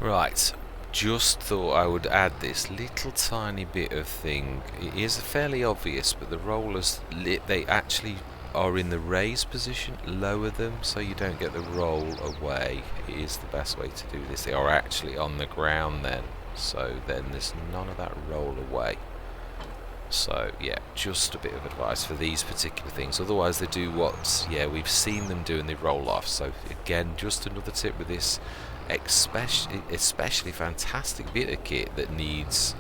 Right, just thought I would add this little tiny bit of thing. It is fairly obvious, but the rollers, they actually are in the raise position. Lower them so you don't get the roll away. It is the best way to do this. They are actually on the ground then, so then there's none of that roll away. So yeah, just a bit of advice for these particular things. Otherwise they do what, yeah, we've seen them do and they roll off. So again, just another tip with this especially fantastic bit of kit that needs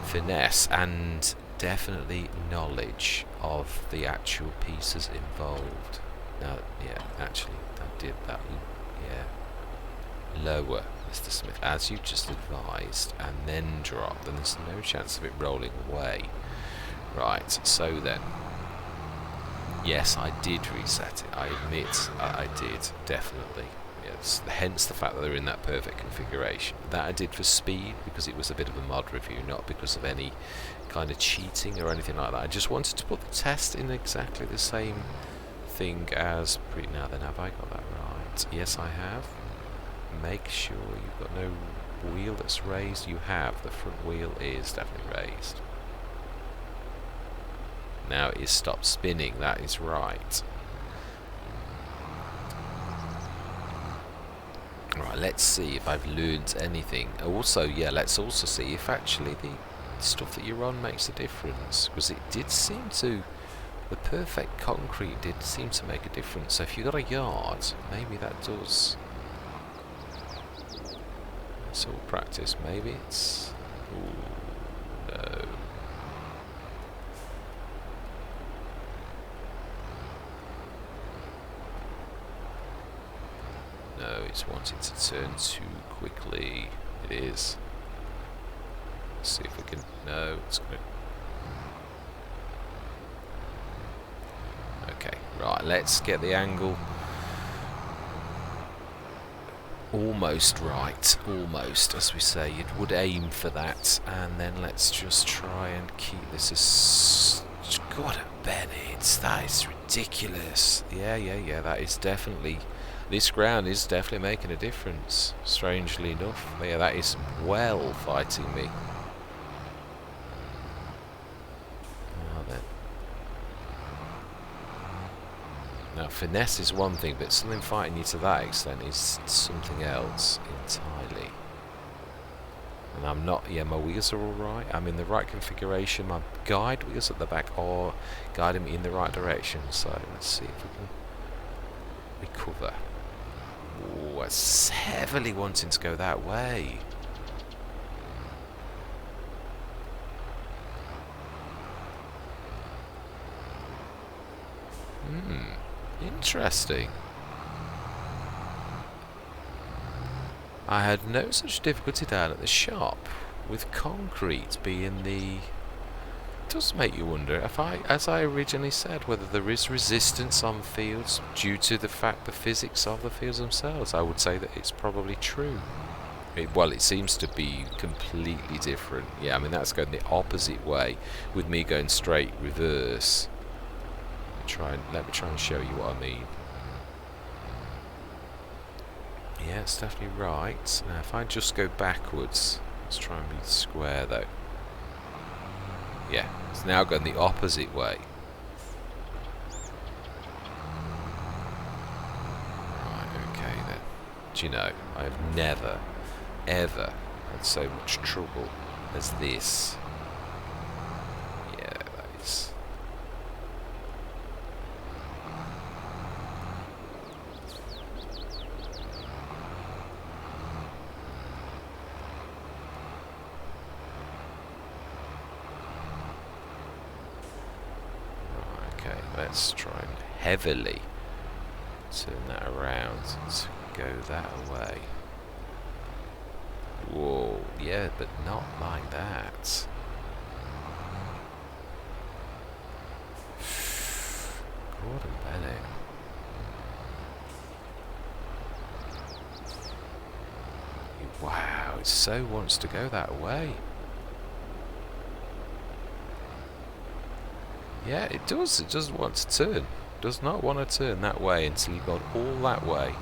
finesse and definitely knowledge of the actual pieces involved. Now, yeah, actually, I did that. Yeah, lower, Mr. Smith, as you just advised, and then drop. Then there's no chance of it rolling away. Right. So then, yes, I did reset it. I admit, I did definitely. Yes, hence the fact that they're in that perfect configuration. That I did for speed because it was a bit of a mod review, not because of any kind of cheating or anything like that. I just wanted to put the test in exactly the same thing as now then, have I got that right? Yes, I have. Make sure you've got no wheel that's raised. You have. The front wheel is definitely raised. Now it is stopped spinning. That is right. Right, let's see if I've learned anything. Also, yeah, let's also see if actually the stuff that you're on makes a difference. Because it did seem to, the perfect concrete did seem to make a difference. So if you've got a yard, maybe that does. It's all practice. Maybe it's, ooh, no. No, it's wanting to turn too quickly. It is. Let's see if we can. No, it's going to. Okay, right, let's get the angle almost right. Almost, as we say. You would aim for that. And then let's just try and keep this as. God, Bennett, that is ridiculous. Yeah, that is definitely. This ground is definitely making a difference, strangely enough. Yeah, that is well fighting me. Now then. Now, finesse is one thing, but something fighting you to that extent is something else entirely. And I'm not, yeah, my wheels are alright. I'm in the right configuration. My guide wheels at the back are guiding me in the right direction. So, let's see if we can recover. Oh, it's heavily wanting to go that way. Interesting. I had no such difficulty down at the shop with concrete being the... It does make you wonder if as I originally said, whether there is resistance on fields due to the physics of the fields themselves. I would say that it's probably true. Well, it seems to be completely different. Yeah, I mean that's going the opposite way, with me going straight reverse. Let me try and show you what I mean. Yeah, it's definitely right. Now, if I just go backwards, let's try and be square though. Yeah, it's now going the opposite way. Right, okay then. Do you know, I have never, ever had so much trouble as this. Yeah, that is... Let's try and heavily turn that around to go that way. Whoa, yeah, but not like that. Gordon Bennett. Wow, it so wants to go that way. Yeah, it does. It doesn't want to turn. It does not want to turn that way until you've gone all that way.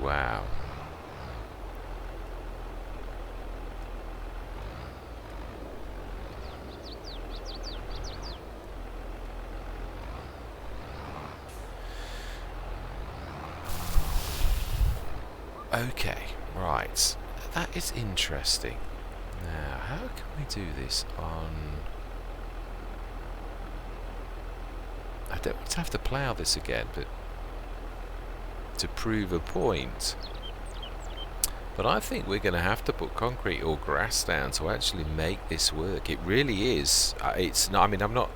Wow. Okay, right. That is interesting. Now, how can we do this on... I don't want to have to plough this again, but to prove a point. But I think we're going to have to put concrete or grass down to actually make this work. It really is. It's not. I mean, I'm not.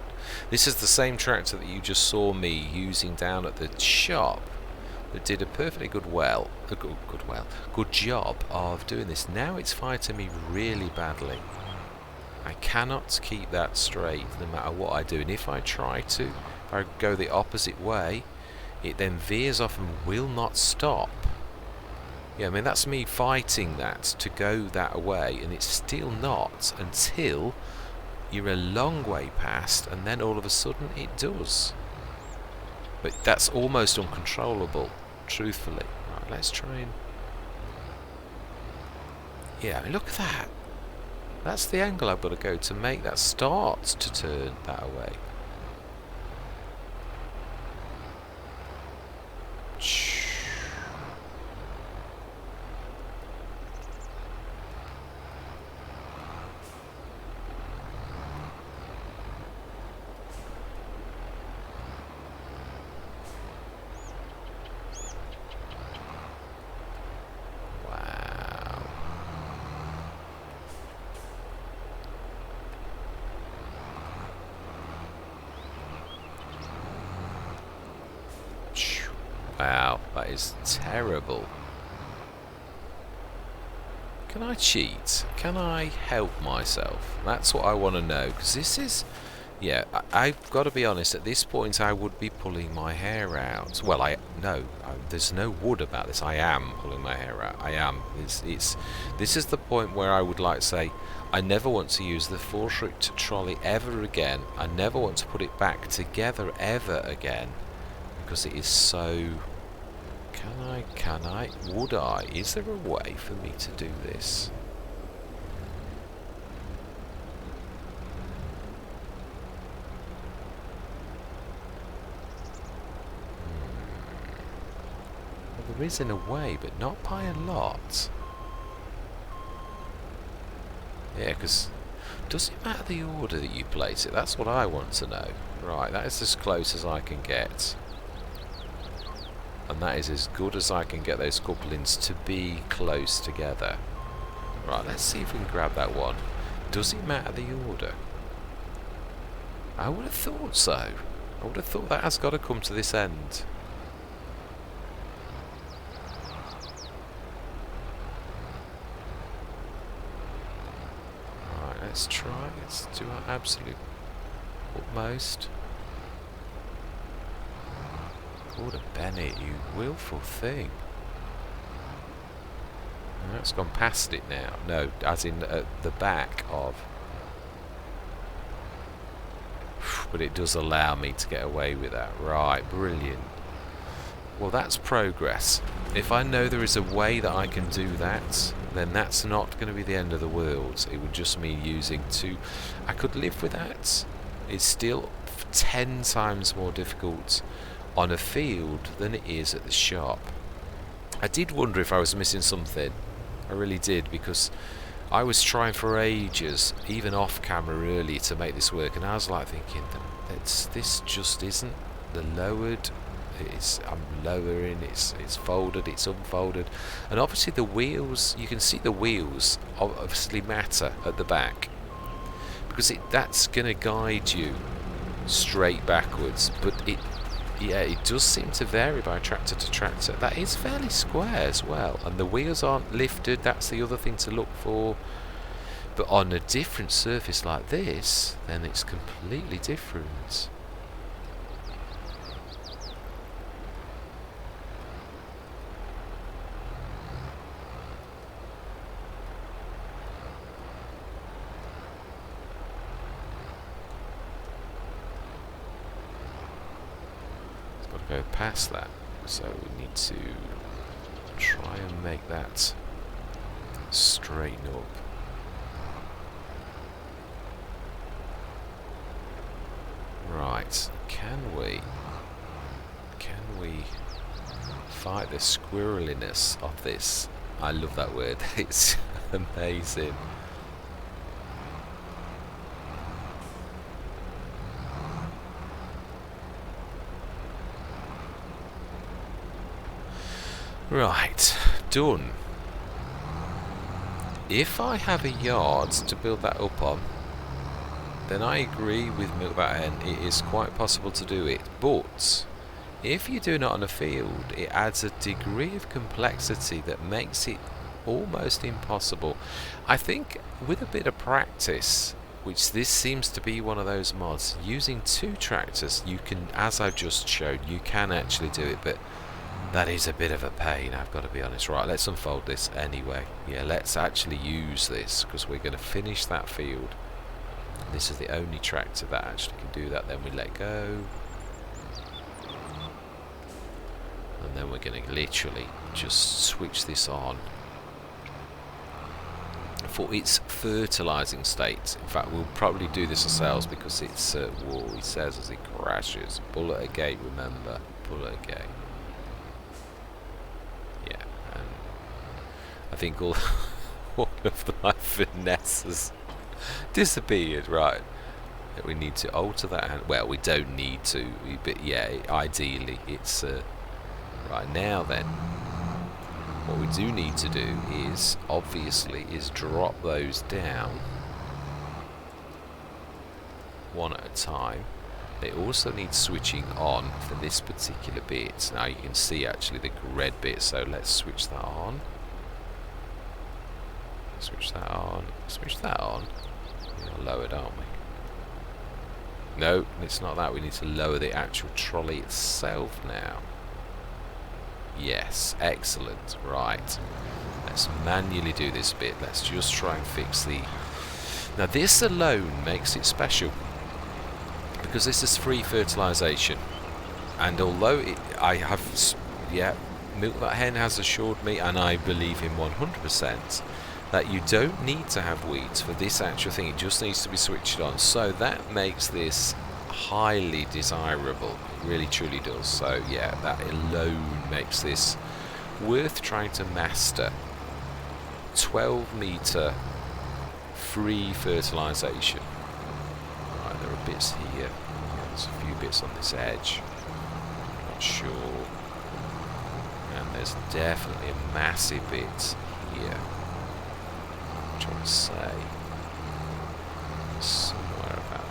This is the same tractor that you just saw me using down at the shop that did a perfectly good job of doing this. Now it's fighting me really badly. I cannot keep that straight no matter what I do. And if I try to, if I go the opposite way, it then veers off and will not stop. Yeah, I mean, that's me fighting that to go that way, and it's still not until you're a long way past, and then all of a sudden it does. But that's almost uncontrollable, truthfully. Right, let's try and... Yeah, I mean, look at that. That's the angle I've got to go to make that start to turn that way. Wow, that is terrible. Can I cheat? Can I help myself? That's what I want to know, because this is... Yeah, I've got to be honest, at this point I would be pulling my hair out. Well, there's no wood about this. I am pulling my hair out. I am. This is the point where I would like to say, I never want to use the fork trolley ever again. I never want to put it back together ever again. Because it is so... Can I? Would I? Is there a way for me to do this? Well, there is in a way, but not by a lot. Yeah, because... Does it matter the order that you place it? That's what I want to know. Right, that is as close as I can get. And that is as good as I can get those couplings to be close together. Right, let's see if we can grab that one. Does it matter the order? I would have thought so. I would have thought that has got to come to this end. Right, let's try. Let's do our absolute utmost. Gordon Bennett, you willful thing. That's gone past it now. No, as in at the back of. But it does allow me to get away with that. Right, brilliant. Well, that's progress. If I know there is a way that I can do that, then that's not going to be the end of the world. It would just mean using two. I could live with that. It's still 10 times more difficult on a field than it is at the shop. I did wonder if I was missing something. I really did, because I was trying for ages, even off camera earlier, to make this work, and I was like thinking that this just isn't the lowered. I'm lowering, it's folded, it's unfolded, and obviously the wheels, you can see the wheels obviously matter at the back, because that's going to guide you straight backwards, but it does seem to vary by tractor to tractor. That is fairly square as well, and the wheels aren't lifted. That's the other thing to look for. But on a different surface like this, then it's completely different. Go past that, so we need to try and make that straighten up. Right, can we fight the squirreliness of this? I love that word. It's amazing. Right, done. If I have a yard to build that up on, then I agree with Milk That Hen, it is quite possible to do it. But if you're doing it on a field, it adds a degree of complexity that makes it almost impossible. I think with a bit of practice, which this seems to be one of those mods, using 2 tractors, you can, as I've just showed, you can actually do it, but that is a bit of a pain, I've got to be honest. Right, let's unfold this anyway. Yeah, let's actually use this, because we're going to finish that field. This is the only tractor that actually can do that. Then we let go. And then we're going to literally just switch this on for its fertilizing state. In fact, we'll probably do this ourselves because it's whoa, he says as it crashes. Pull at a gate, remember. Pull at a gate. Yeah, and I think all of my finesse has disappeared. Right, we need to alter that hand. Well, we don't need to, but yeah, ideally it's right now. Then what we do need to do is obviously drop those down one at a time. They also need switching on for this particular bit. Now you can see actually the red bit, so let's switch that on. Switch that on. Switch that on. We're lowered, aren't we? No, it's not that. We need to lower the actual trolley itself now. Yes, excellent. Right. Let's manually do this bit. Let's just try and fix the... Now this alone makes it special, because this is free fertilization, and although I have, yeah, Milk That Hen has assured me, and I believe him 100%, that you don't need to have weeds for this actual thing. It just needs to be switched on. So that makes this highly desirable. It really truly does. So yeah, that alone makes this worth trying to master. 12-meter free fertilization. Right, there are bits here. There's a few bits on this edge. Not sure. And there's definitely a massive bit here. I'm trying to say somewhere about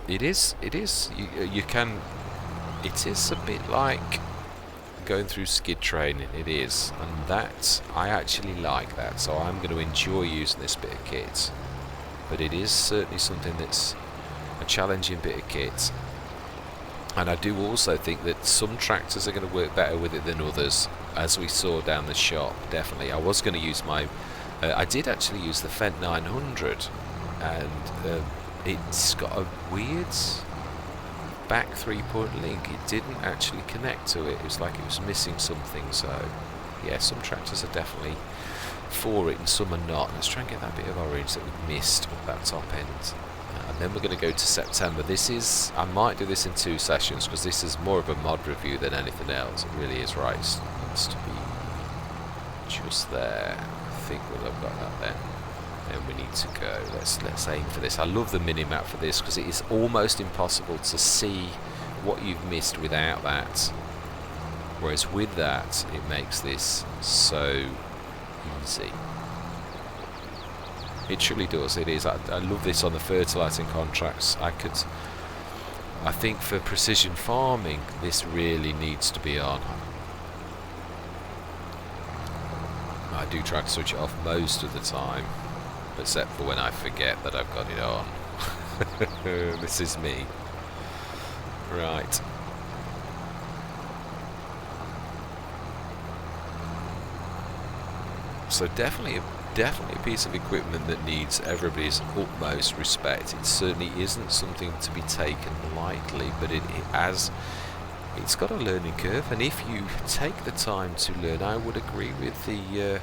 there. It is. You can. It is a bit like going through skid training. It is, and that I actually like that. So I'm going to enjoy using this bit of kit. But it is certainly something that's a challenging bit of kit. And I do also think that some tractors are going to work better with it than others, as we saw down the shop. Definitely. I was going to use my... I did actually use the Fendt 900, and it's got a weird back 3-point link. It didn't actually connect to it. It was like it was missing something. So, yeah, some tractors are definitely for it and some are not. Let's try and get that bit of orange that we missed at that top end. And then we're going to go to September. This is, I might do this in 2 sessions, because this is more of a mod review than anything else. It really is. Right, it needs to be just there. I think we'll have got that then. Then we need to go. Let's aim for this. I love the mini-map for this, because it is almost impossible to see what you've missed without that. Whereas with that, it makes this so easy. It truly does. It is. I love this on the fertilizing contracts. I think for precision farming, this really needs to be on. I do try to switch it off most of the time, except for when I forget that I've got it on. This is me. Right. So definitely a piece of equipment that needs everybody's utmost respect. It certainly isn't something to be taken lightly, but it has, it's got a learning curve, and if you take the time to learn, I would agree with the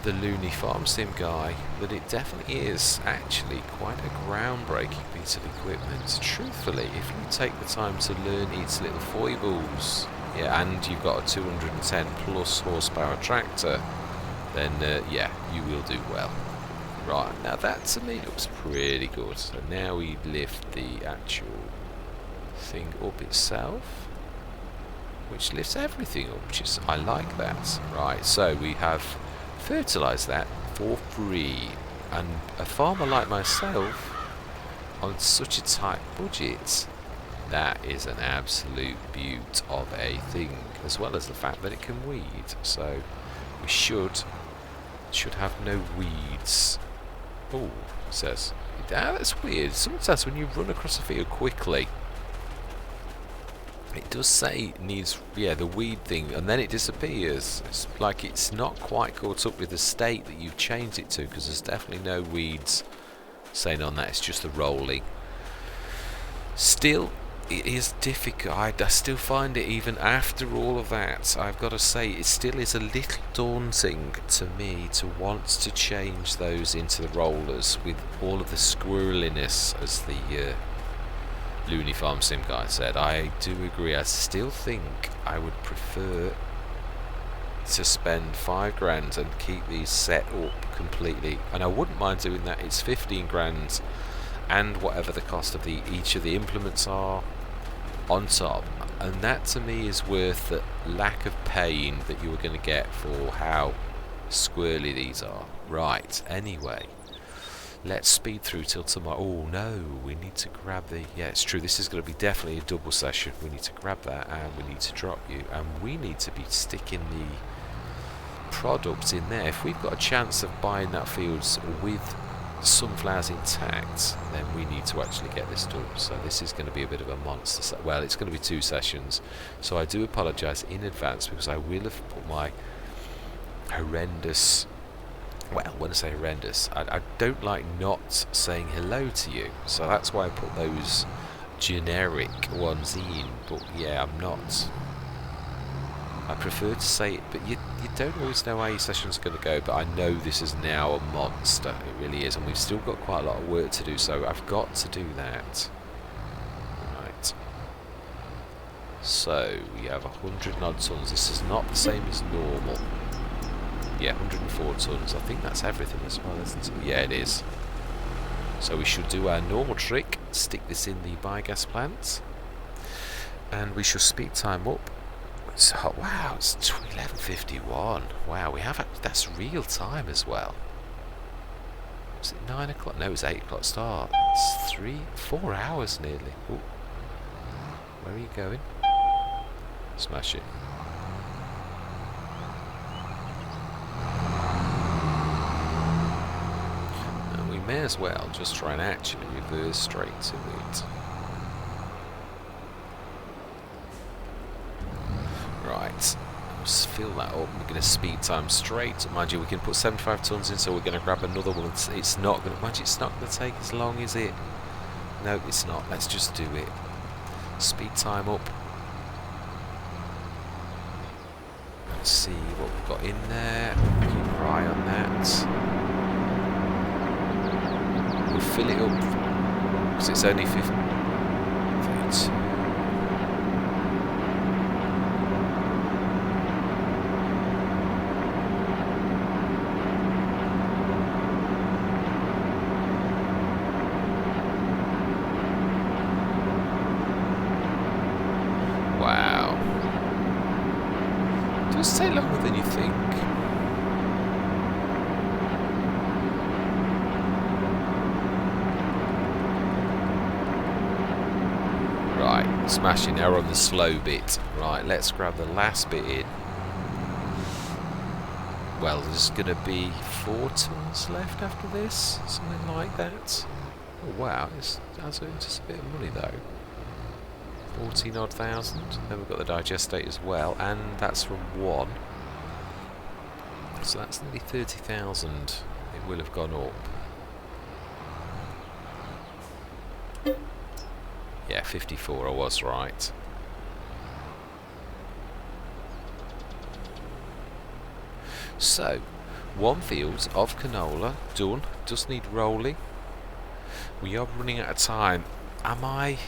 Looney Farm Sim guy that it definitely is actually quite a groundbreaking piece of equipment. Truthfully, if you take the time to learn its little foibles, yeah, and you've got a 210 plus horsepower tractor, then yeah, you will do well. Right, now that to me looks pretty good. So now we lift the actual thing up itself, which lifts everything up, which is, I like that. Right, so we have fertilised that for free, and a farmer like myself on such a tight budget, that is an absolute beaut of a thing, as well as the fact that it can weed. So we should have no weeds. Oh, it says, that's weird. Sometimes when you run across a field quickly, it does say it needs, yeah, the weed thing, and then it disappears. It's like it's not quite caught up with the state that you've changed it to, because there's definitely no weeds saying on that. It's just the rolling. Still, it is difficult. I still find it, even after all of that, I've got to say, it still is a little daunting to me to want to change those into the rollers with all of the squirreliness, as the Looney Farm Sim guy said. I do agree. I still think I would prefer to spend £5 and keep these set up completely, and I wouldn't mind doing that. It's 15 grand and whatever the cost of each of the implements are on top, and that to me is worth the lack of pain that you are going to get for how squirrely these are. Right, anyway, let's speed through till tomorrow. Oh no, we need to grab the, yeah, it's true, this is going to be definitely a double session. We need to grab that, and we need to drop you, and we need to be sticking the products in there. If we've got a chance of buying that fields with sunflowers intact, then we need to actually get this done. So this is going to be a bit of a monster. Well, it's going to be 2 sessions, so I do apologise in advance, because I will have put my horrendous, well, when I say horrendous, I don't like not saying hello to you, so that's why I put those generic ones in. But yeah, I'm not, I prefer to say it, but you don't always know how your session's going to go. But I know this is now a monster, it really is, and we've still got quite a lot of work to do, so I've got to do that. Right, so we have 100 odd tons. This is not the same as normal. Yeah, 104 tons. I think that's everything as well, isn't it? Yeah, it is. So we should do our normal trick, stick this in the biogas plant, and we shall speed time up. So, wow, it's 11:51. Wow, we have that's real time as well. Was it 9 o'clock? No, it was 8 o'clock start. It's 4 hours nearly. Ooh. Where are you going? Smash it. And we may as well just try and actually reverse straight to it. Right, let's fill that up. We're going to speed time straight. Mind you, we can put 75 tons in, so we're going to grab another one. It's not going to, mind you, it's not going to take as long, is it? No, it's not. Let's just do it. Speed time up. Let's see what we've got in there. Keep our eye on that. We'll fill it up, because it's only 50. Wow. It does take longer than you think. Right, smashing. Now we're on the slow bit. Right, let's grab the last bit in. Well, there's going to be 4 tons left after this, something like that. Oh wow, that's just a bit of money though. 14 odd thousand. Then we've got the digestate as well, and that's from 1. So that's nearly 30,000. It will have gone up. Yeah, 54, I was right. So, one field of canola done. Just need rolling. We are running out of time. Am I?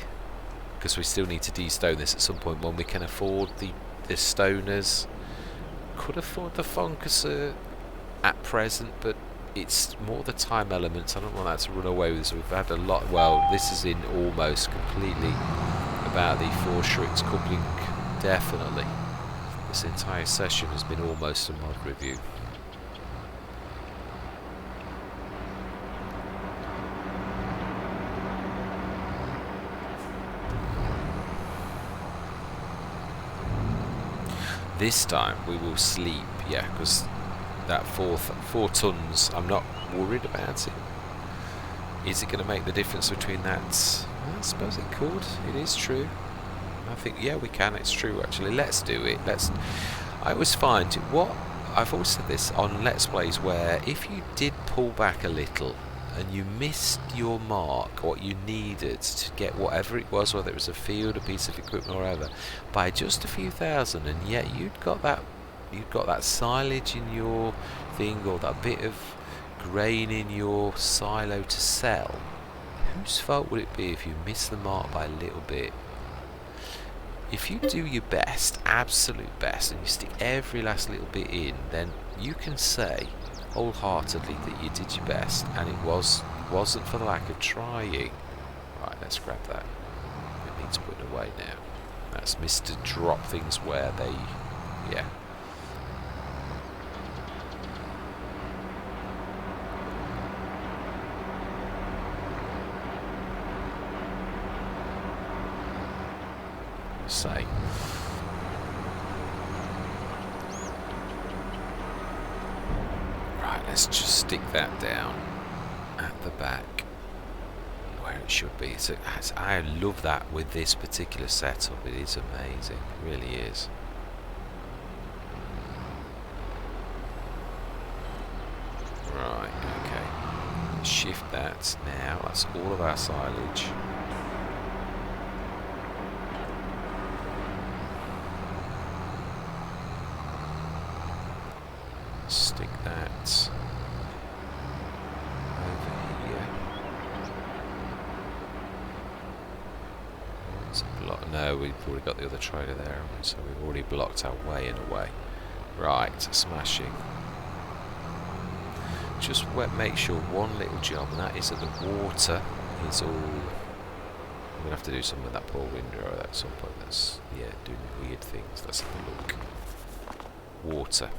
Because we still need to de-stone this at some point when we can afford the stoners. Could afford the funkuser at present, but it's more the time elements. I don't want that to run away with us. We've had a lot. Well, this is in almost completely about the four Shricks coupling. Definitely, this entire session has been almost a mod review. This time we will sleep, yeah, because that 4 tons, I'm not worried about it. Is it going to make the difference between that? I suppose it could. It is true. I think, yeah, we can. It's true, actually. Let's do it. I always find I've always said this on Let's Plays, where if you did pull back a little and you missed your mark, what you needed to get whatever it was, whether it was a field, a piece of equipment, or whatever, by just a few thousand, and yet you'd got that silage in your thing, or that bit of grain in your silo to sell, whose fault would it be if you miss the mark by a little bit? If you do your best, absolute best, and you stick every last little bit in, then you can say wholeheartedly that you did your best, and it wasn't for the lack of trying. Right, let's grab that. It needs putting away now. That's Mr. Drop things where they, yeah. Say. Right, let's just stick that down at the back where it should be. So I love that with this particular setup. It is amazing, it really is. Right, okay. Shift that now. That's all of our silage. Stick that over here. It's a block. No, we've already got the other trailer there, so we've already blocked our way in a way. Right, smashing. Just make sure one little job, and that is that the water is all. I'm gonna have to do something with that poor windrow at some point. That's, yeah, doing weird things. Let's have a look. Water.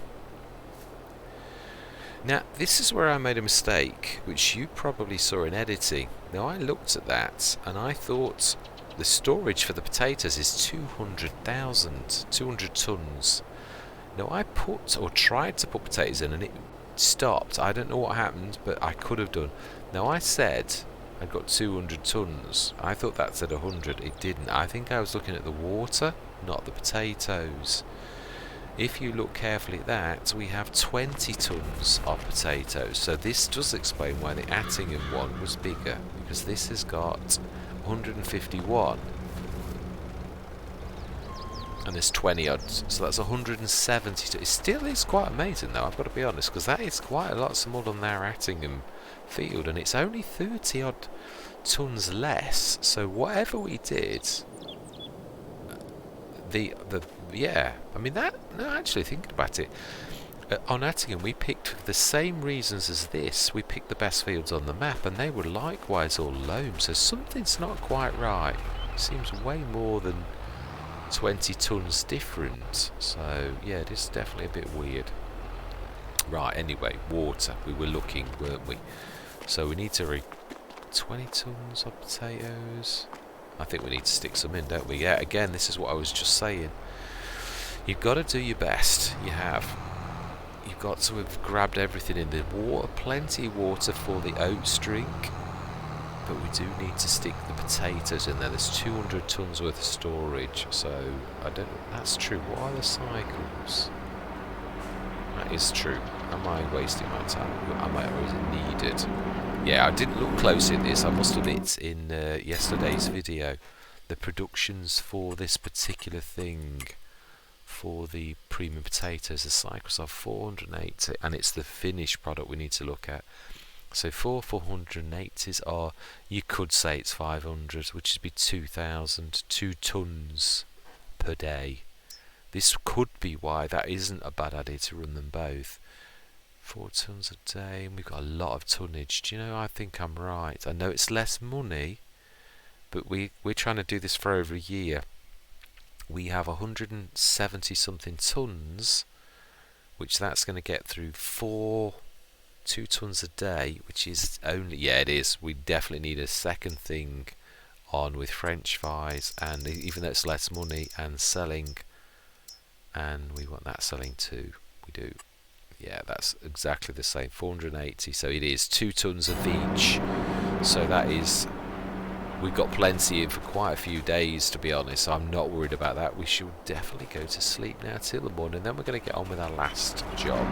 Now, this is where I made a mistake, which you probably saw in editing. Now, I looked at that, and I thought the storage for the potatoes is 200 tons. Now, I put, or tried to put potatoes in, and it stopped. I don't know what happened, but I could have done. Now, I said I'd got 200 tons. I thought that said 100. It didn't. I think I was looking at the water, not the potatoes. If you look carefully at that, we have 20 tons of potatoes. So this does explain why the Attingham one was bigger, because this has got 151. And there's 20 odd, so that's 170. It still is quite amazing though, I've got to be honest, because that is quite a lot smaller than their Attingham field, and it's only 30 odd tons less. So whatever we did, yeah, I mean that. No, actually thinking about it, on Attingham we picked, for the same reasons as this, we picked the best fields on the map, and they were likewise all loam. So something's not quite right. It seems way more than 20 tons different. So yeah, it is definitely a bit weird. Right, anyway, water. We were looking, weren't we? So we need to 20 tons of potatoes. I think we need to stick some in, don't we? Yeah, again, this is what I was just saying. You've got to do your best. You have. You've got to have grabbed everything in. The water, plenty of water for the oats drink. But we do need to stick the potatoes in there. There's 200 tons worth of storage. So, I don't know. That's true. What are the cycles? That is true. Am I wasting my time? Or is it needed? Yeah, I didn't look close at this, I must admit, in yesterday's video. the productions for this particular thing, for the premium potatoes, the cycles are 480, and it's the finished product we need to look at. So 480s are, you could say it's 500, which would be 2,000, 2 tons per day. This could be why that isn't a bad idea to run them both. 4 tons a day, and we've got a lot of tonnage. Do you know, I think I'm right. I know it's less money, but we're trying to do this for over a year. We have 170 something tons, which that's going to get through 2 tons a day, which is only, yeah, it is. We definitely need a second thing on with French fries, and even though it's less money and selling, and we want that selling too. We do. Yeah, that's exactly the same. 480. So it is 2 tons of each. So that is, we've got plenty in for quite a few days, to be honest. So I'm not worried about that. We should definitely go to sleep now till the morning. Then we're going to get on with our last job.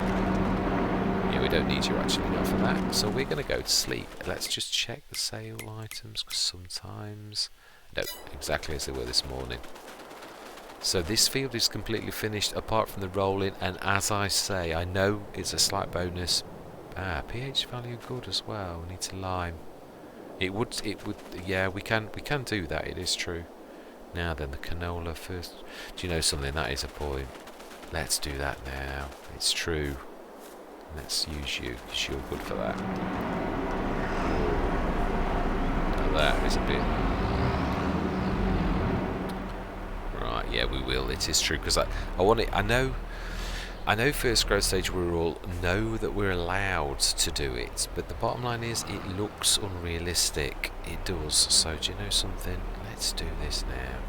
Yeah, we don't need you actually now for that. So we're going to go to sleep. Let's just check the sale items, because sometimes, no, exactly as they were this morning. So this field is completely finished apart from the rolling, and as I say, I know it's a slight bonus. pH value good as well. We need to lime. It would, yeah, we can do that, it is true. Now then, the canola first. Do you know something? That is a point. Let's do that now. It's true. Let's use you, because you're good for that. Now that is a bit... Right, yeah, we will. It is true, because I want it. I know first growth stage we all know that we're allowed to do it, but the bottom line is it looks unrealistic. It does. So do you know something? Let's do this now.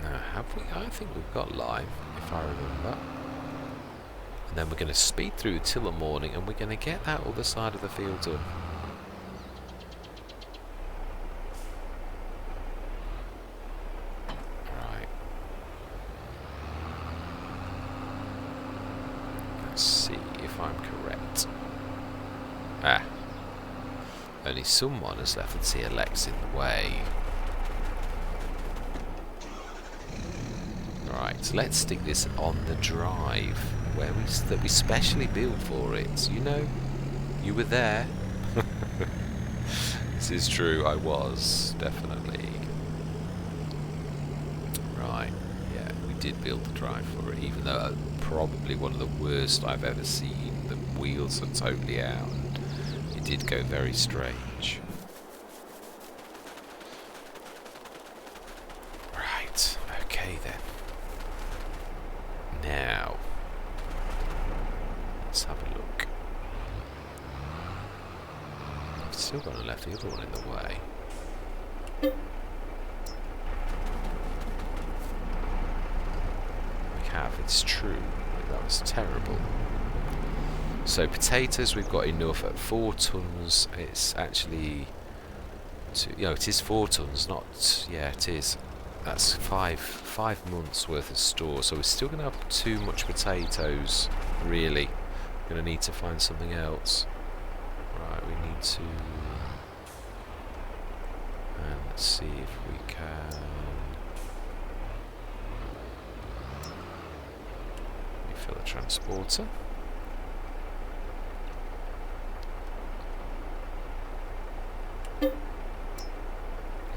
Now, have we? I think we've got lime, if I remember. And then we're going to speed through till the morning, and we're going to get that other side of the field done. Only someone has left the TLX in the way. Right, so let's stick this on the drive where that we specially built for it. You know, you were there. This is true, I was, definitely. Right, yeah, we did build the drive for it, even though probably one of the worst I've ever seen. The wheels are totally out. It did go very strange. Right, okay then. Now, let's have a look. I've still got to left the other one in the way. We have, it's true. That was terrible. So potatoes, we've got enough at 4 tons. It's actually, it is 4 tons, not, yeah, it is. That's five months worth of store. So we're still going to have too much potatoes, really. We're going to need to find something else. Right, we need to, and let's see if we can. Refill the transporter.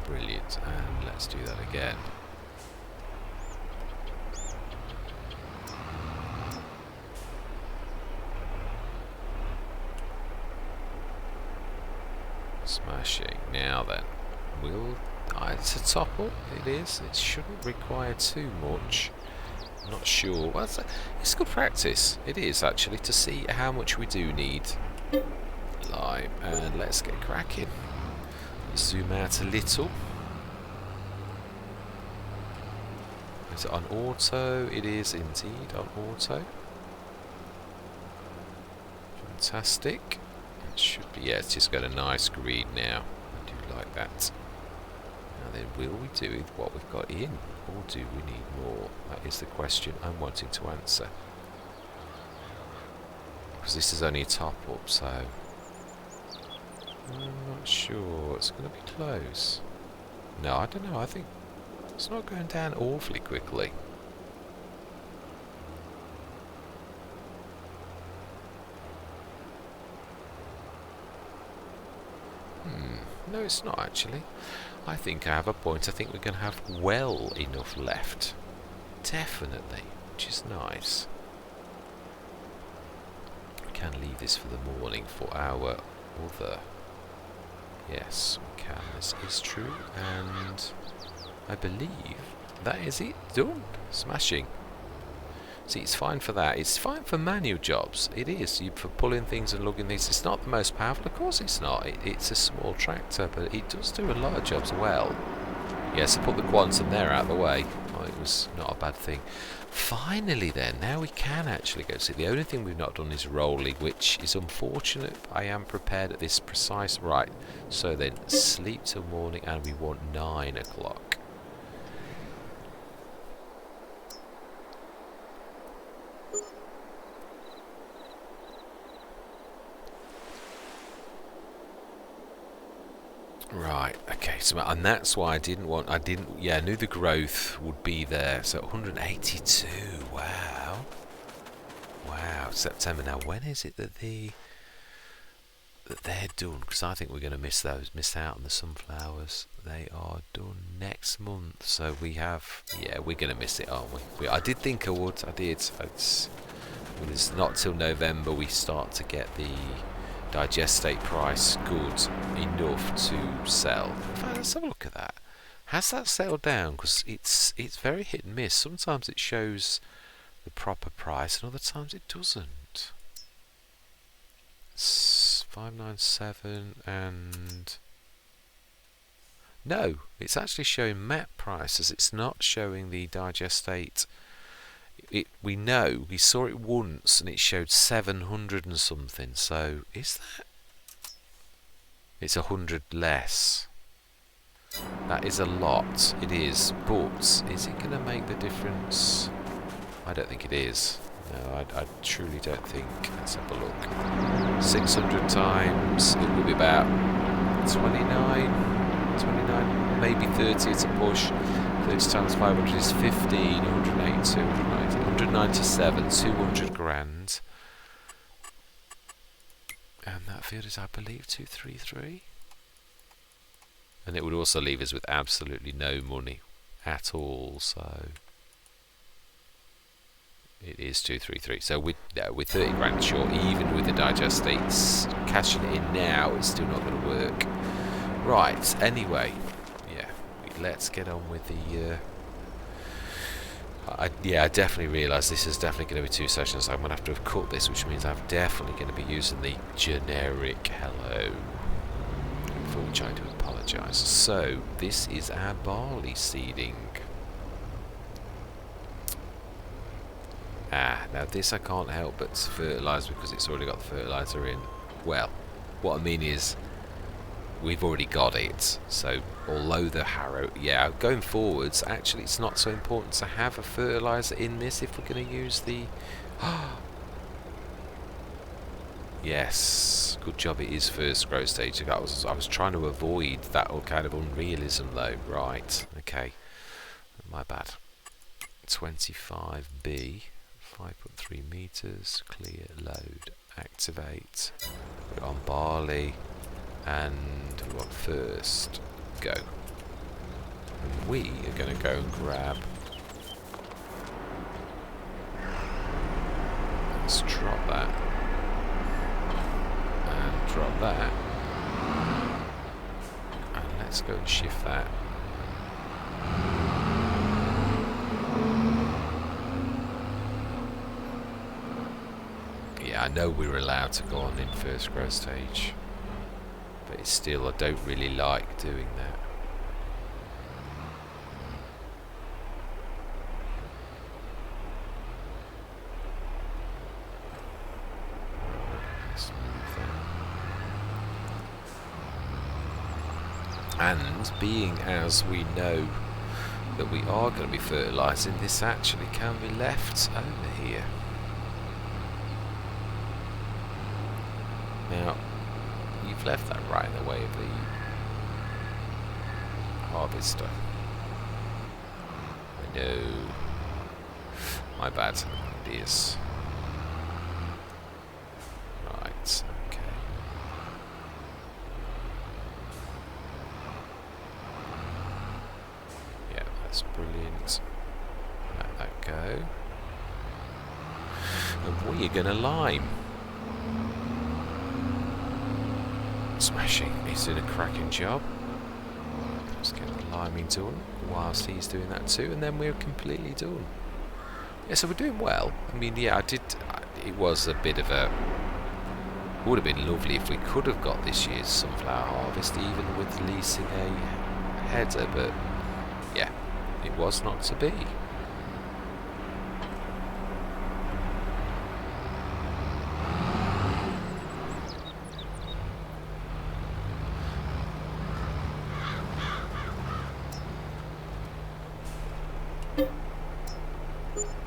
Brilliant, and let's do that again. Smashing. Now then, it's a top up, it is. It shouldn't require too much. I'm not sure. Well, it's good practice. It is actually, to see how much we do need. Lime, and let's get cracking. Zoom out a little. Is it on auto? It is indeed on auto. Fantastic. It should be, yeah, it's just got a nice green now. I do like that. Now then, will we do with what we've got in? Or do we need more? That is the question I'm wanting to answer. Because this is only a top up, so I'm not sure. It's going to be close. No, I don't know. I think it's not going down awfully quickly. No, it's not actually. I think I have a point. I think we're going to have well enough left. Definitely, which is nice. We can leave this for the morning for our other. Yes, we can. This is true, and I believe that is it. Done. Smashing. See, it's fine for that. It's fine for manual jobs. It is. For pulling things and lugging things. It's not the most powerful. Of course it's not. It's a small tractor, but it does do a lot of jobs well. Yes, I put the Quantum there out of the way. Oh, it was not a bad thing. Finally then, now we can actually go see. The only thing we've not done is rolling, which is unfortunate. I am prepared at this precise... Right, so then, sleep till morning, and we want 9 o'clock. Right, okay, so and that's why I knew the growth would be there. So 182, wow, September. Now when is it that they're done? Because I think we're going to miss out on the sunflowers. They are done next month, so we're going to miss it, aren't we? I did think I would. It's not till November we start to get the digestate price good enough to sell. In fact, let's have a look at that. Has that settled down? Because it's very hit and miss. Sometimes it shows the proper price, and other times it doesn't. It's 597 and no, it's actually showing map prices. It's not showing the digestate. We saw it once and it showed 700 and something. So is that? It's 100 less. That is a lot. It is, but is it going to make the difference? I don't think it is. No, I truly don't think. Let's have a look. 600 times, it will be about 29, maybe 30 at a push. 30 times 500 is 15, 182, 197, 200 grand. And that field is, I believe, 233. And it would also leave us with absolutely no money at all, so it is 233. So we're 30 grand short, even with the digestates. Cashing it in now, it's still not going to work. Right, anyway, let's get on with the... I definitely realise this is definitely going to be 2 sessions. I'm going to have to have cut this, which means I'm definitely going to be using the generic hello, for which I do apologise. So, this is our barley seeding. Now this I can't help but fertilise because it's already got the fertiliser in. Well, what I mean is, we've already got it, so although the harrow, going forwards, actually it's not so important to have a fertiliser in this if we're going to use the... Yes, good job it is first growth stage. I was trying to avoid that kind of unrealism though. Right, okay, my bad. 25B, 5.3 meters, clear, load, activate, put it on barley, and we want first go. And we are going to go and grab. Let's drop that and drop that, and let's go and shift that. Yeah, I know we're allowed to go on in first growth stage, but it's still, I don't really like doing that. Let's move that. And being as we know that we are going to be fertilising, this actually can be left over here. Now, you've left that right in the way of the harvester. I know. My bad. It is. Right, okay. Yeah, that's brilliant. Let that go. And we're going to lime. Smashing. He's doing a cracking job. Let's get the liming done whilst he's doing that too, and then we're completely done. Yeah, so we're doing well. I mean, yeah, it was a bit of a... It would have been lovely if we could have got this year's sunflower harvest, even with leasing a header, but yeah, it was not to be.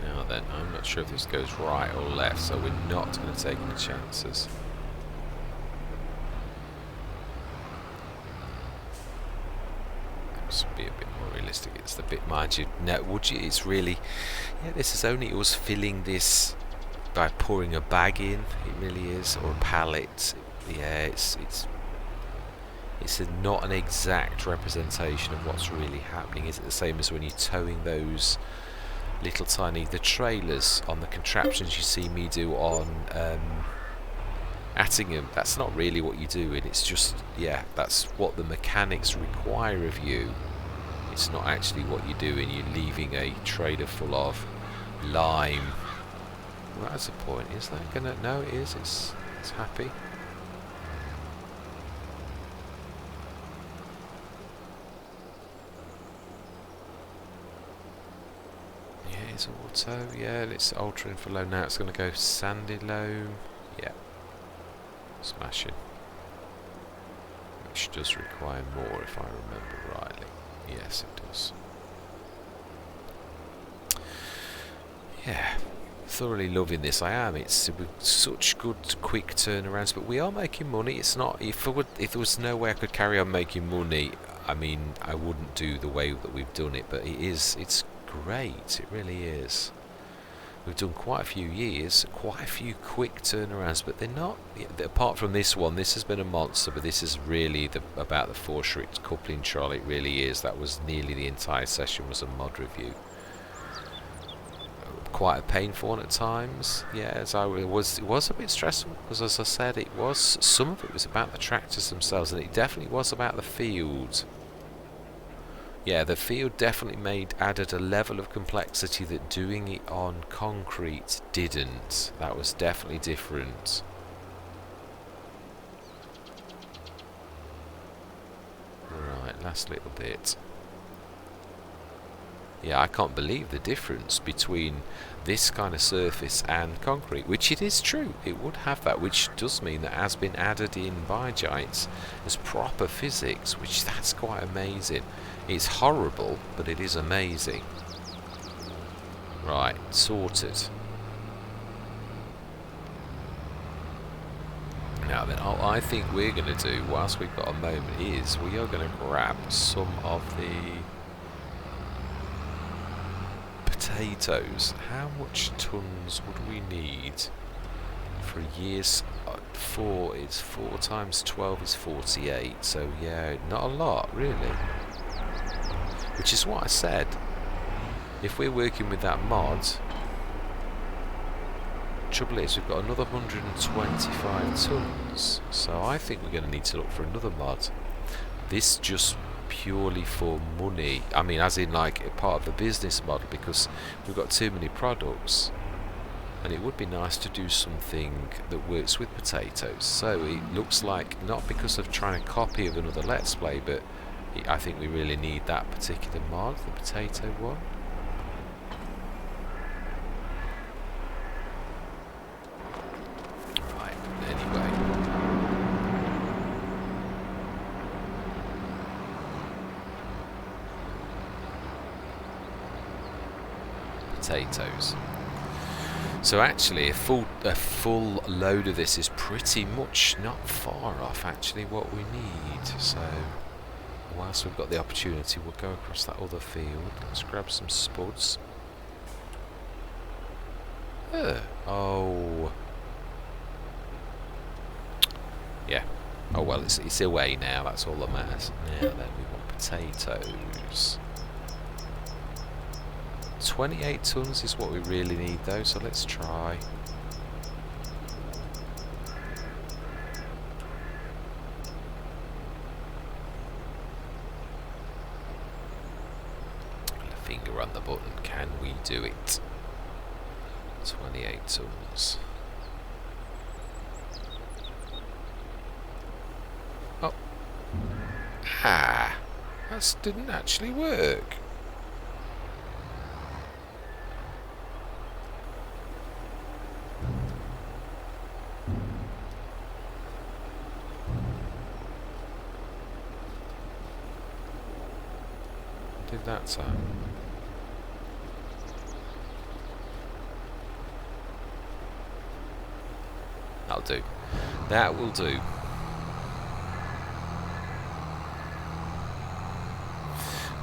Now then, I'm not sure if this goes right or left, so we're not going to take any chances. This would be a bit more realistic. It's the bit, mind you. No, would you? It's really, yeah. This is only us filling this by pouring a bag in. It really is, or a pallet. Yeah, it's not an exact representation of what's really happening. Is it the same as when you're towing those little tiny trailers on the contraptions you see me do on Attingham? That's not really what you're doing. It's just, yeah, that's what the mechanics require of you. It's not actually what you're doing. You're leaving a trailer full of lime. Well, that's the point. Is that gonna? No, it is. It's happy. It's auto, yeah, it's altering for loam. Now it's going to go sandy loam. Yeah. Smashing. Which does require more if I remember rightly. Yes, it does. Yeah. Thoroughly loving this. I am. It's such good quick turnarounds, but we are making money. It's not, if there was no way I could carry on making money, I mean, I wouldn't do the way that we've done it, but it's great, it really is. We've done quite a few years, quite a few quick turnarounds, but they're not, apart from this one, this has been a monster, but this is really about the 4-shrift coupling trolley. It really is. That was nearly the entire session was a mod review. Quite a painful one at times. Yeah, it was a bit stressful, because as I said, some of it was about the tractors themselves, and it definitely was about the field. Yeah, the field definitely added a level of complexity that doing it on concrete didn't. That was definitely different. Right, last little bit. Yeah, I can't believe the difference between this kind of surface and concrete, which it is true, it would have that, which does mean that has been added in by Giants as proper physics, which that's quite amazing. It's horrible, but it is amazing. Right, sorted. Now then, what I think we're going to do, whilst we've got a moment, is we are going to grab some of the potatoes. How much tons would we need for a year's 4? It's 4 times 12 is 48. So yeah, not a lot really. Which is what I said. If we're working with that mod, trouble is we've got another 125 tons. So I think we're going to need to look for another mod. This just purely for money. I mean, as in like a part of the business model, because we've got too many products, and it would be nice to do something that works with potatoes. So it looks like, not because of trying to copy of another Let's Play, but I think we really need that particular mod, the potato one. Right, anyway. Potatoes. So actually, a full load of this is pretty much not far off actually what we need. So whilst we've got the opportunity, we'll go across that other field. Let's grab some spuds. Oh. Yeah. Oh well, it's away now. That's all that matters. Now then, we want potatoes. 28 tons is what we really need though, so let's try. Finger on the button, can we do it? 28 tons. Oh. Ah, that didn't actually work. Did that time? That'll do. That will do.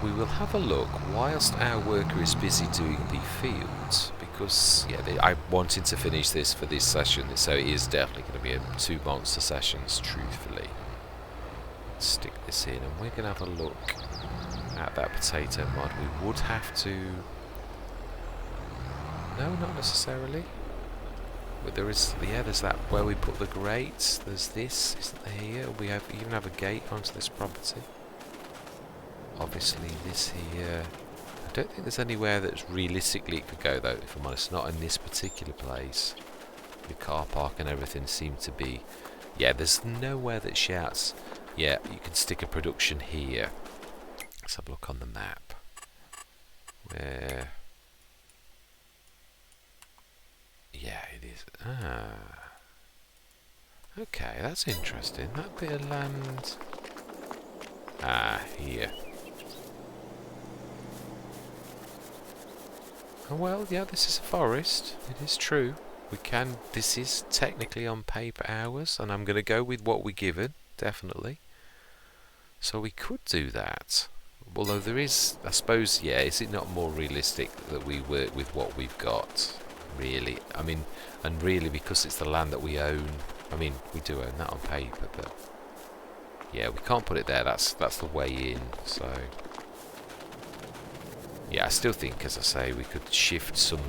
We will have a look whilst our worker is busy doing the fields, because yeah, I'm wanting to finish this for this session, so it is definitely going to be 2 monster sessions, truthfully. Let's stick this in, and we're going to have a look at that potato mod. We would have to... No, not necessarily. But there is, yeah, there's that where we put the grates. There's this, isn't there here? We even have a gate onto this property. Obviously this here, I don't think there's anywhere that's realistically it could go though, if I'm honest, not in this particular place. The car park and everything seem to be, yeah, there's nowhere that shouts, yeah, you can stick a production here. Let's have a look on the map. Where, yeah, it is, okay, that's interesting, that bit of land, here. Oh well, yeah, this is a forest. It is true. We can... This is technically on paper hours, and I'm going to go with what we're given, definitely. So we could do that. Although there is... I suppose, yeah, is it not more realistic that we work with what we've got? Really? I mean, and really because it's the land that we own. I mean, we do own that on paper, but... Yeah, we can't put it there. That's the way in, so... Yeah, I still think, as I say, we could shift some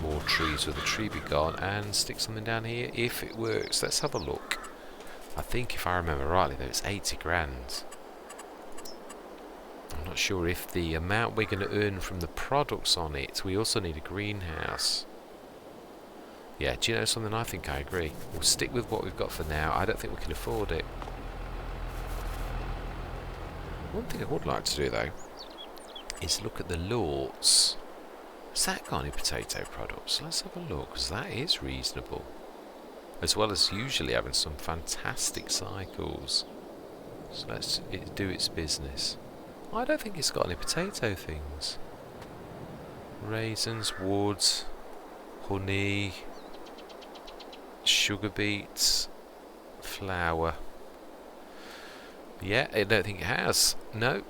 more trees with the tree be gone and stick something down here if it works. Let's have a look. I think if I remember rightly though, it's 80 grand. I'm not sure if the amount we're going to earn from the products on it, we also need a greenhouse. Yeah, do you know something? I think I agree. We'll stick with what we've got for now. I don't think we can afford it. One thing I would like to do though is look at the lots. Has that got any potato products? Let's have a look, because that is reasonable. As well as usually having some fantastic cycles. So let's do its business. I don't think it's got any potato things. Raisins, wood, honey, sugar beets, flour. Yeah, I don't think it has. No.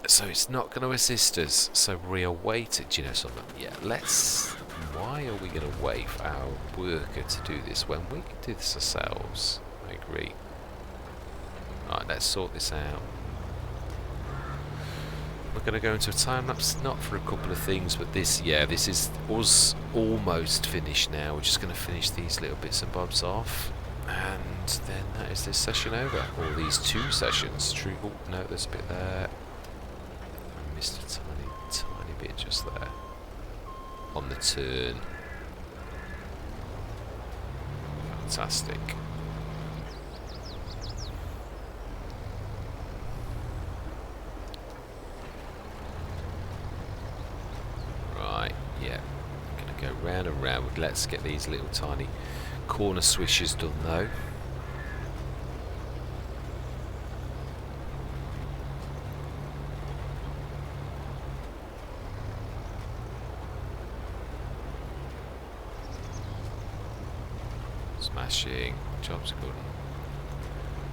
So it's not going to assist us, so we'll wait it. Do you know something? Yeah, let's... Why are we going to wait for our worker to do this when we can do this ourselves? I agree. Right, let's sort this out. We're going to go into a time lapse, not for a couple of things, but this, yeah, this is us almost finished now. We're just going to finish these little bits and bobs off, and then that is this session over. Or these 2 sessions. True. Oh, no, there's a bit there. Missed a tiny bit just there on the turn. Fantastic. Right, yeah. I'm gonna go round and round. Let's get these little tiny corner swishes done though. Smashing. Job's good.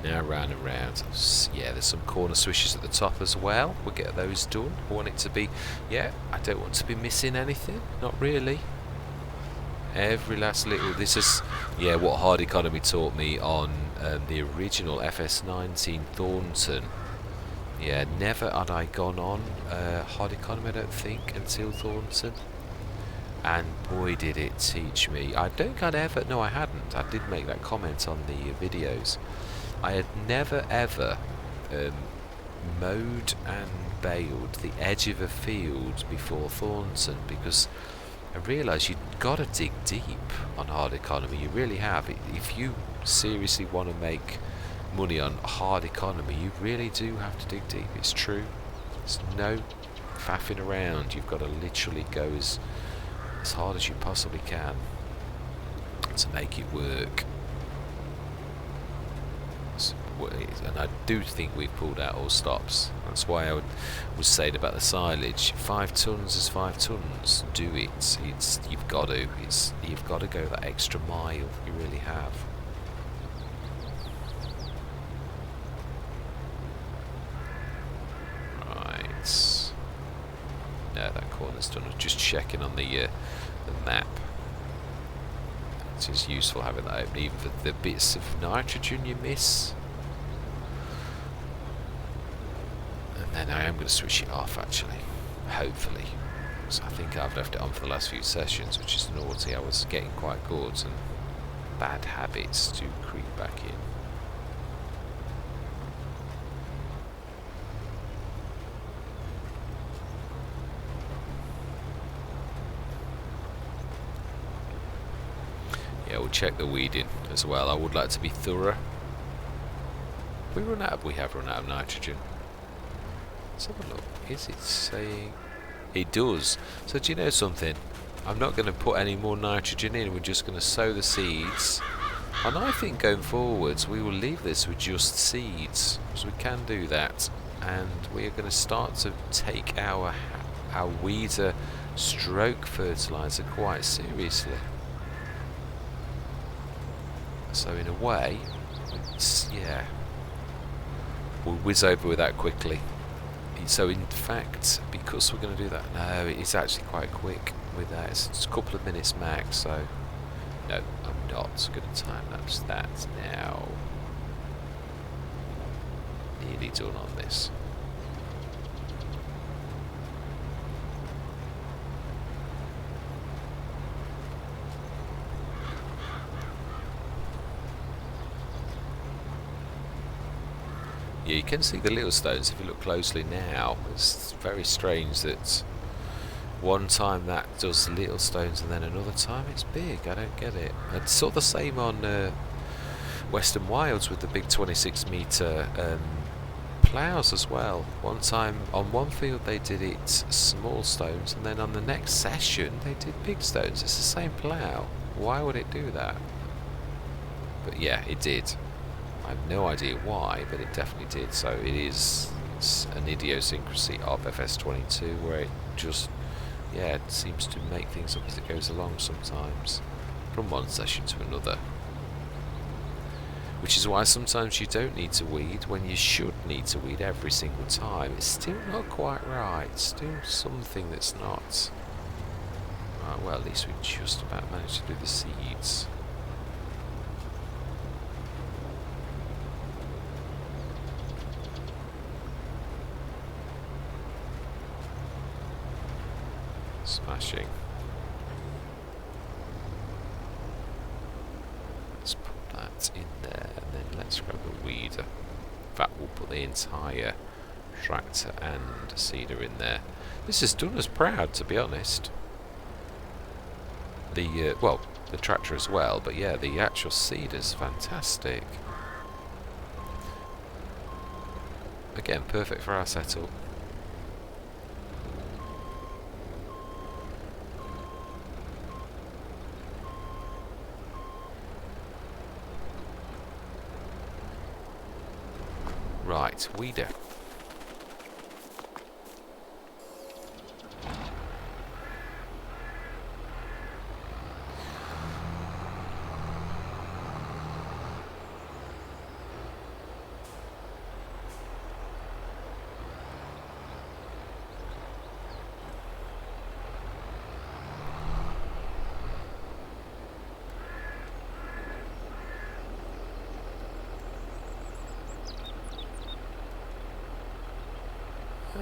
Now round and round. Yeah, there's some corner swishes at the top as well. We'll get those done. I want it to be, yeah, I don't want to be missing anything. Not really. Every last little, this is, yeah, what hard economy taught me on the original FS19 Thornton. Yeah, never had I gone on hard economy, I don't think, until Thornton. And boy did it teach me. I don't think I'd ever, no I hadn't, I did make that comment on the videos. I had never ever mowed and baled the edge of a field before Thornton, because I realised you've got to dig deep on hard economy. You really have. If you seriously want to make money on hard economy, you really do have to dig deep. It's true. There's no faffing around. You've got to literally go as hard as you possibly can to make it work. And I do think we've pulled out all stops. That's why I was saying about the silage. 5 tons is 5 tons. Do it. You've got to. You've got to go that extra mile. You really have. Right. No, that corner's done. Just checking on the map. It is useful having that open, even for the bits of nitrogen you miss. And then I am going to switch it off, actually, hopefully. So I think I've left it on for the last few sessions, which is naughty. I was getting quite good, and bad habits do creep back in. Yeah, we'll check the weeding as well. I would like to be thorough. We have run out of nitrogen. Let's have a look. Is it saying? It does. So do you know something? I'm not going to put any more nitrogen in. We're just going to sow the seeds. And I think going forwards we will leave this with just seeds, because we can do that. And we are going to start to take our weeder stroke fertilizer quite seriously. So in a way, yeah, we'll whiz over with that quickly. So in fact, because we're going to do that, no, it's actually quite quick with that. It's a couple of minutes max. So no, I'm not going to time lapse that now. Nearly done on this. Yeah, you can see the little stones if you look closely now. It's very strange that one time that does little stones and then another time it's big. I don't get it. It's sort of the same on Western Wilds with the big 26 metre ploughs as well. One time on one field they did it small stones, and then on the next session they did big stones. It's the same plough. Why would it do that? But yeah, it did. I have no idea why, but it definitely did. So it's an idiosyncrasy of FS22 where it just, yeah, it seems to make things up as it goes along sometimes, from one session to another. Which is why sometimes you don't need to weed when you should need to weed every single time. It's still not quite right. Still something that's not. Right, well, at least we just about managed to do the seeds. Smashing. Let's put that in there, and then let's grab the weeder. In fact, we'll put the entire tractor and seeder in there. This has done us proud, to be honest. The well, the tractor as well, but yeah, the actual seeder's fantastic. Again, perfect for our setup. Right, weeder.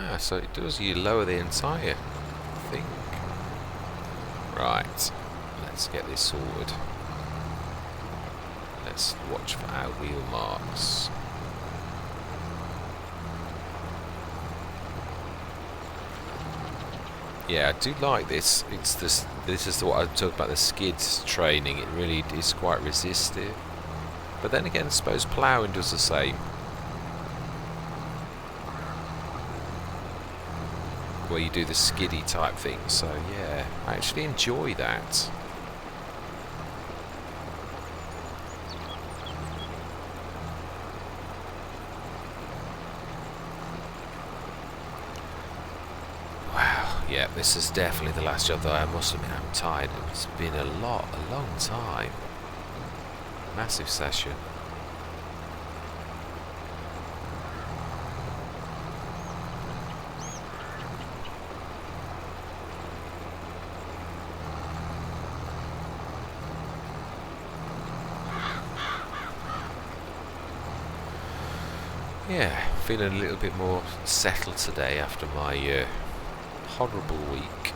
Ah, so it does, you lower the entire thing. Right, let's get this sorted. Let's watch for our wheel marks. Yeah, I do like this. It's this. This is what I talked about, the skids training. It really is quite resistive. But then again, I suppose ploughing does the same. Where you do the skiddy type thing. So yeah, I actually enjoy that. Yeah, this is definitely the last job, though I must admit I'm tired. It's been a long time. Massive session. Yeah, feeling a little bit more settled today after my horrible week.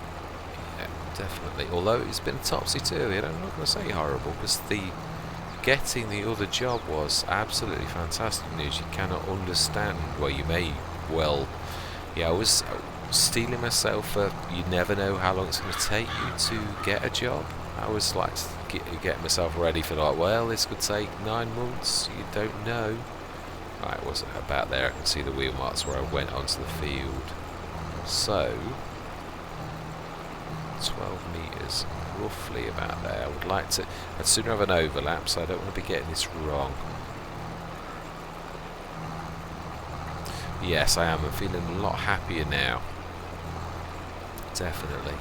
Yeah, definitely. Although it's been topsy-turvy, and I'm not going to say horrible, because getting the other job was absolutely fantastic news. You cannot understand. Well, you may well. Yeah, I was steeling myself. You never know how long it's going to take you to get a job. I was like getting myself ready for like, well, this could take 9 months. You don't know. Right, it was about there. I can see the wheel marks where I went onto the field. So 12 metres, roughly about there. I would like to. I'd sooner have an overlap, so I don't want to be getting this wrong. Yes, I am. I'm feeling a lot happier now. Definitely.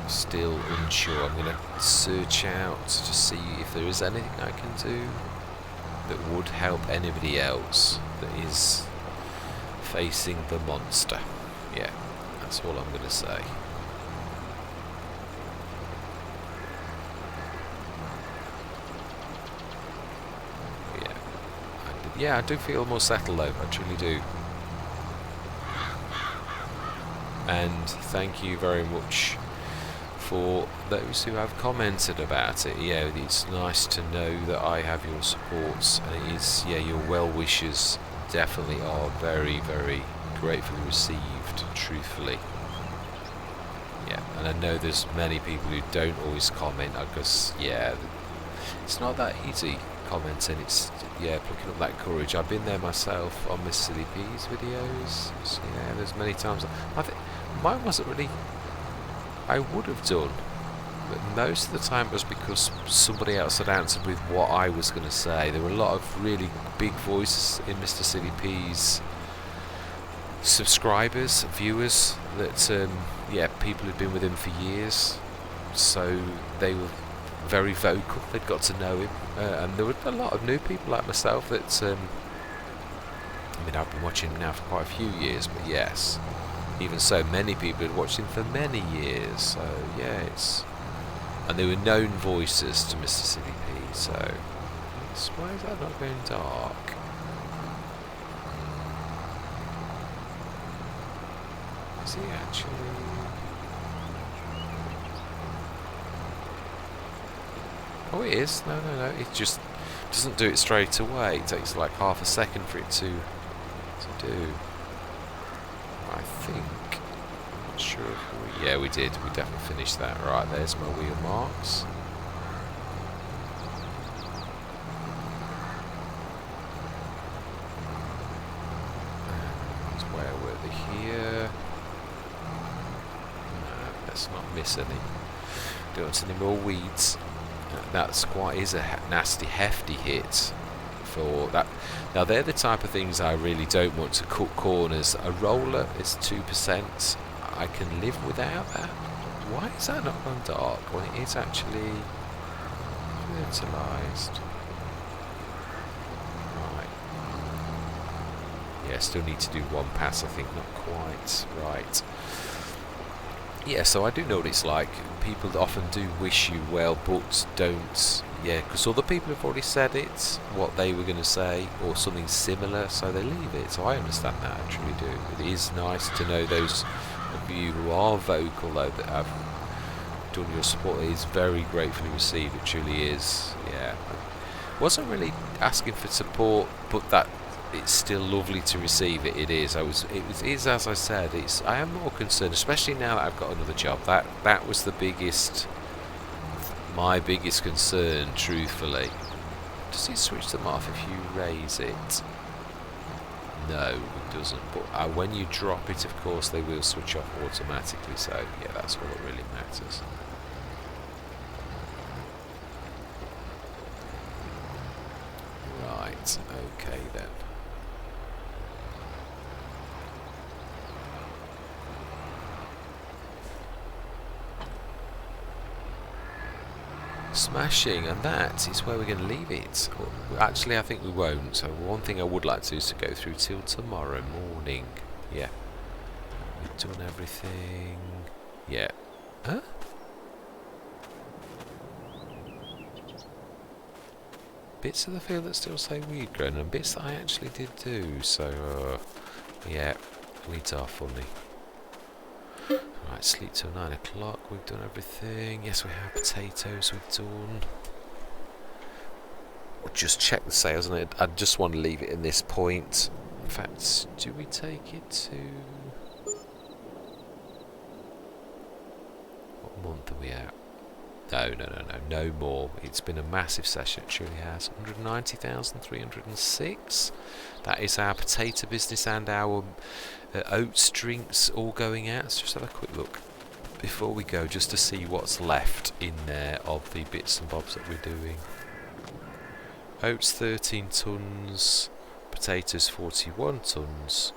Still unsure. I'm going to search out to see if there is anything I can do that would help anybody else that is facing the monster. Yeah, that's all I'm going to say. Yeah, I do feel more settled though, I truly do. And thank you very much for those who have commented about it. Yeah, it's nice to know that I have your supports, and it is, yeah, your well wishes definitely are very, very gratefully received, truthfully. Yeah, and I know there's many people who don't always comment because, yeah, it's not that easy commenting. It's, yeah, picking up that courage. I've been there myself on Miss Silly P's videos. So, yeah, there's many times. I think mine wasn't really. I would have done, but most of the time it was because somebody else had answered with what I was going to say. There were a lot of really big voices in Mr. Silly P's subscribers, viewers, that, yeah, people who'd been with him for years, so they were very vocal. They'd got to know him, and there were a lot of new people like myself that, I mean, I've been watching him now for quite a few years, but yes, even so, many people had watched him for many years, so yeah, and they were known voices to Mr. Silly P, so why is that not going dark? Is he actually? Oh, it is. No. It just doesn't do it straight away. It takes like half a second for it to do. I think. I'm not sure if yeah, we did. We definitely finished that. Right, there's my wheel marks. And where were they? Here. No, let's not miss any. Don't want any more weeds. That's is a nasty, hefty hit for that. Now they're the type of things I really don't want to cut corners. A roller is 2%. I can live without that. Why is that not gone dark when it is actually fertilised? Right. Yeah, still need to do one pass, I think, not quite right. Yeah, so I do know what it's like. People often do wish you well, but don't yeah, because other people have already said it, what they were going to say, or something similar, so they leave it. So I understand that, I truly do. It is nice to know those of you who are vocal, though, that have done your support. It is very gratefully received, it truly is. Yeah, I wasn't really asking for support, but that it's still lovely to receive it. It is. It is as I said. I am more concerned, especially now that I've got another job. That was my biggest concern, truthfully. Does it switch them off if you raise it? No, it doesn't. But when you drop it, of course, they will switch off automatically. So yeah, that's all that really matters. Right. Okay then. Smashing, and that is where we're going to leave it. Well, actually, I think we won't. So one thing I would like to do is to go through till tomorrow morning. Yeah, we've done everything. Yeah. Huh? Bits of the field that still say weed grown, and bits that I actually did do. So yeah, weeds are funny. Right, sleep till 9 o'clock. We've done everything. Yes, we have potatoes. We've done. We'll just check the sales on it. I just want to leave it in this point. In fact, do we take it to? What month are we at? No more. It's been a massive session. It truly has. 190,306. That is our potato business and our oats drinks all going out. Let's just have a quick look before we go, just to see what's left in there of the bits and bobs that we're doing. Oats 13 tons, potatoes 41 tons,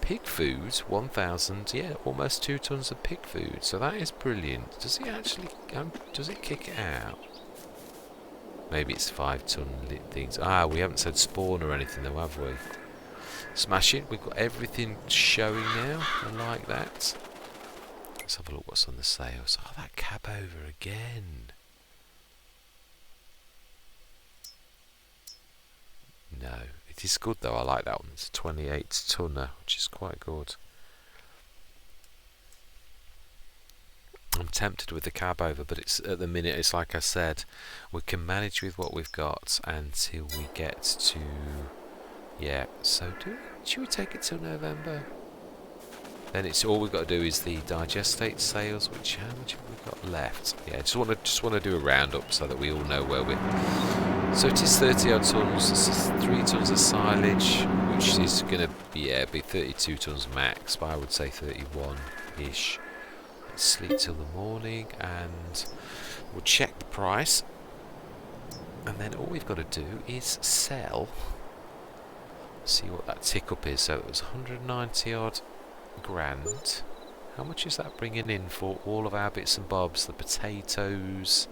pig food 1,000, yeah, almost 2 tons of pig food. So that is brilliant. Does it actually? Does it kick it out? Maybe it's 5 ton things. We haven't said spawn or anything though, have we? Smash it. We've got everything showing now. I like that. Let's have a look what's on the sales. Oh, that cab over again. No, it is good though. I like that one. It's a 28 tonner, which is quite good. I'm tempted with the cab over, but it's at the minute. It's like I said, we can manage with what we've got until we get to. Yeah. So should we take it till November? Then it's all we've got to do is the digestate sales. How much have we got left? Yeah, just want to do a roundup so that we all know where we're. So it is 30 odd tons. This is 3 tons of silage, which is going to be 32 tons max, but I would say 31-ish. Let's sleep till the morning, and we'll check the price. And then all we've got to do is sell. See what that tick up is. So it was 190 odd grand. How much is that bringing in for all of our bits and bobs? The potatoes.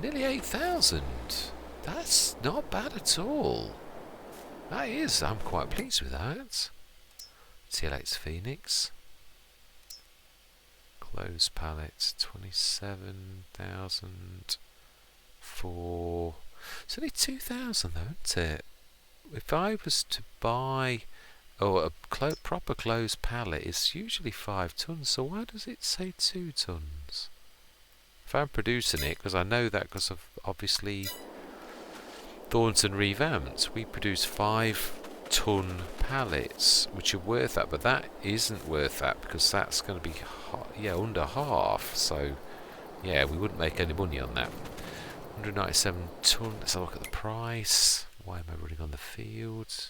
Nearly 8,000. That's not bad at all. That is. I'm quite pleased with that. TLX Phoenix. Closed pallets. 27,000 for. It's only 2,000 though, isn't it? If I was to buy a proper closed pallet, it's usually 5 tons. So why does it say 2 tons? If I'm producing it, because I know that because of obviously Thornton Revamped, we produce 5-ton pallets, which are worth that, but that isn't worth that because that's going to be under half. So yeah, we wouldn't make any money on that. 197 ton. Let's have a look at the price. Why am I running on the field?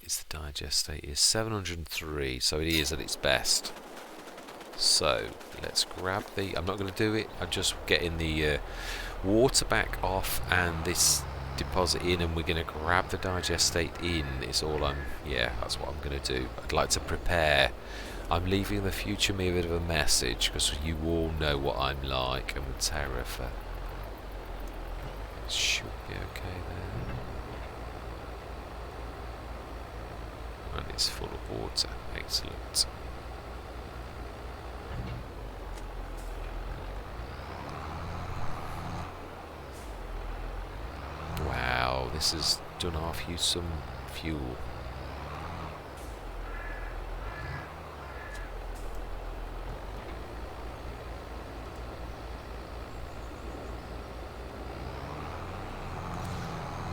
It's the digestate is 703, so it is at its best. So let's grab the. I'm not going to do it. I'm just getting the water back off and this deposit in, and we're going to grab the digestate in. It's all that's what I'm going to do. I'd like to prepare. I'm leaving the future me a bit of a message because you all know what I'm like. I'm a terror. It should be okay there. And it's full of water. Excellent. this has done half use some fuel.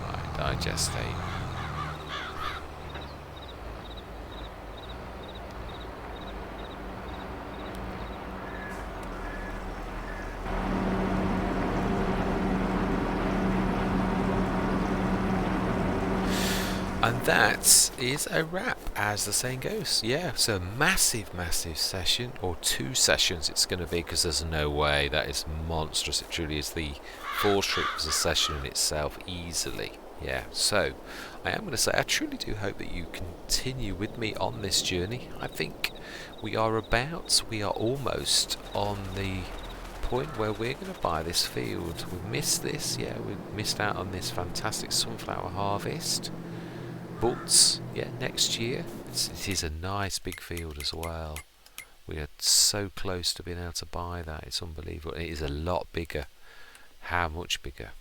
Right, digestate. And that is a wrap, as the saying goes. Yeah, so massive session, or 2 sessions it's going to be, because there's no way. That is monstrous. It truly is. The 4 trips a session in itself, easily. Yeah, so I am going to say I truly do hope that you continue with me on this journey. I think we are almost on the point where we're going to buy this field. We missed this, yeah, we missed out on this fantastic sunflower harvest. But yeah, next year it is a nice big field as well. We are so close to being able to buy that. It's unbelievable. It is a lot bigger. How much bigger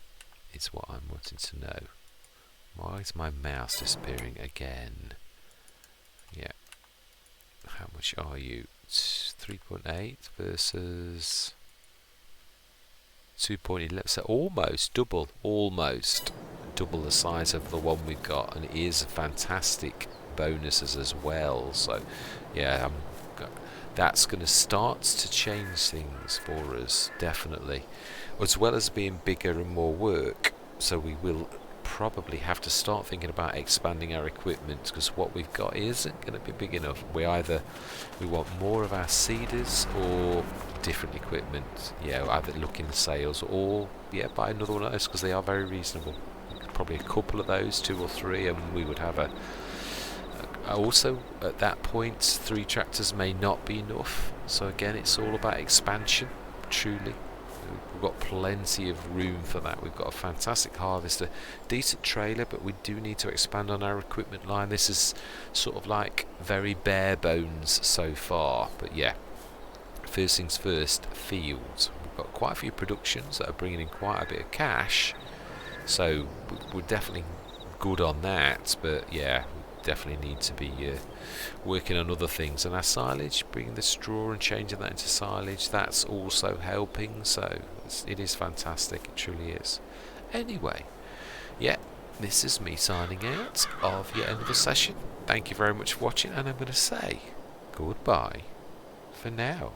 is what I'm wanting to know. Why is my mouse disappearing again? Yeah. How much are you? It's 3.8 versus 2.11. So almost double the size of the one we've got, and it is fantastic bonuses as well. So yeah, that's going to start to change things for us, definitely, as well as being bigger and more work. So we will probably have to start thinking about expanding our equipment, because what we've got isn't going to be big enough. We want more of our seeders or different equipment. Yeah, either look in the sales or buy another one of those, because they are very reasonable. Probably a couple of those, 2 or 3, and we would have also at that point 3 tractors may not be enough. So again, it's all about expansion. Truly, we've got plenty of room for that. We've got a fantastic harvester, decent trailer, but we do need to expand on our equipment line. This is sort of like very bare bones so far, but yeah, first things first, fields. We've got quite a few productions that are bringing in quite a bit of cash, so we're definitely good on that. But yeah, we definitely need to be working on other things. And our silage, bringing the straw and changing that into silage, that's also helping. So it is fantastic, it truly is. Anyway, yeah, this is me signing out of yet another session. Thank you very much for watching, and I'm going to say goodbye for now.